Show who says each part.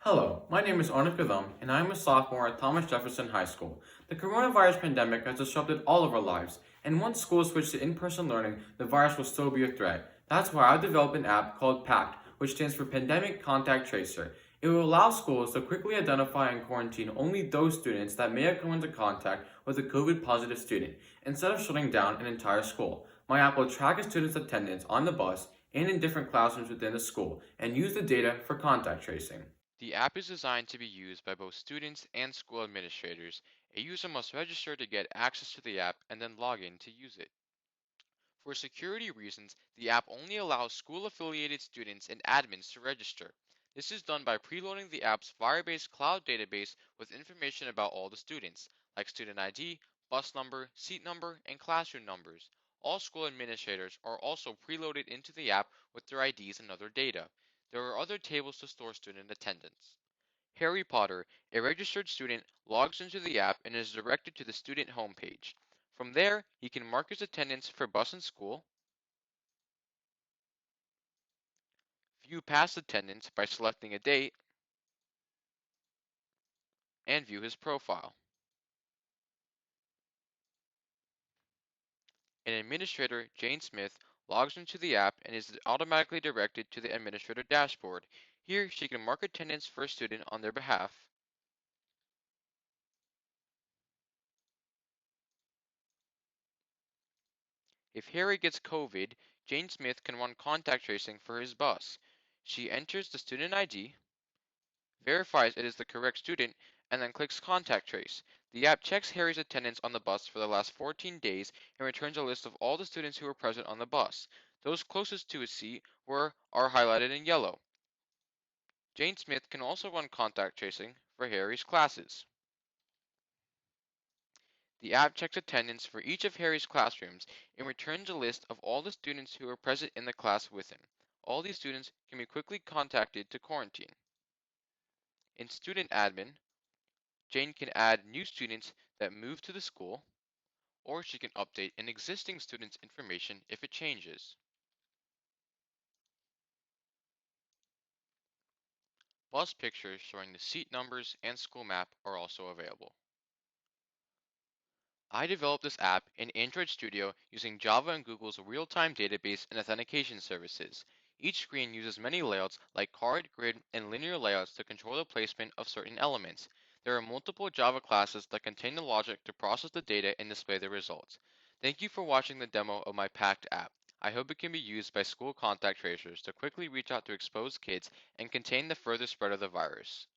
Speaker 1: Hello, my name is Arnav Kadam, and I am a sophomore at Thomas Jefferson High School. The coronavirus pandemic has disrupted all of our lives, and once schools switch to in-person learning, the virus will still be a threat. That's why I developed an app called PaCT, which stands for Pandemic Contact Tracer. It will allow schools to quickly identify and quarantine only those students that may have come into contact with a COVID-positive student, instead of shutting down an entire school. My app will track a student's attendance on the bus and in different classrooms within the school, and use the data for contact tracing.
Speaker 2: The app is designed to be used by both students and school administrators. A user must register to get access to the app and then log in to use it. For security reasons, the app only allows school-affiliated students and admins to register. This is done by preloading the app's Firebase cloud database with information about all the students, like student ID, bus number, seat number, and classroom numbers. All school administrators are also preloaded into the app with their IDs and other data. There are other tables to store student attendance. Harry Potter, a registered student, logs into the app and is directed to the student homepage. From there, he can mark his attendance for bus and school, view past attendance by selecting a date, and view his profile. An administrator, Jane Smith, logs into the app and is automatically directed to the administrator dashboard. Here, she can mark attendance for a student on their behalf. If Harry gets COVID, Jane Smith can run contact tracing for his bus. She enters the student ID, verifies it is the correct student, and then clicks Contact Trace. The app checks Harry's attendance on the bus for the last 14 days and returns a list of all the students who were present on the bus. Those closest to his seat are highlighted in yellow. Jane Smith can also run contact tracing for Harry's classes. The app checks attendance for each of Harry's classrooms and returns a list of all the students who were present in the class with him. All these students can be quickly contacted to quarantine. In Student Admin, Jane can add new students that move to the school, or she can update an existing student's information if it changes. Bus pictures showing the seat numbers and school map are also available. I developed this app in Android Studio using Java and Google's real-time database and authentication services. Each screen uses many layouts like card, grid, and linear layouts to control the placement of certain elements. There are multiple Java classes that contain the logic to process the data and display the results. Thank you for watching the demo of my PaCT app. I hope it can be used by school contact tracers to quickly reach out to exposed kids and contain the further spread of the virus.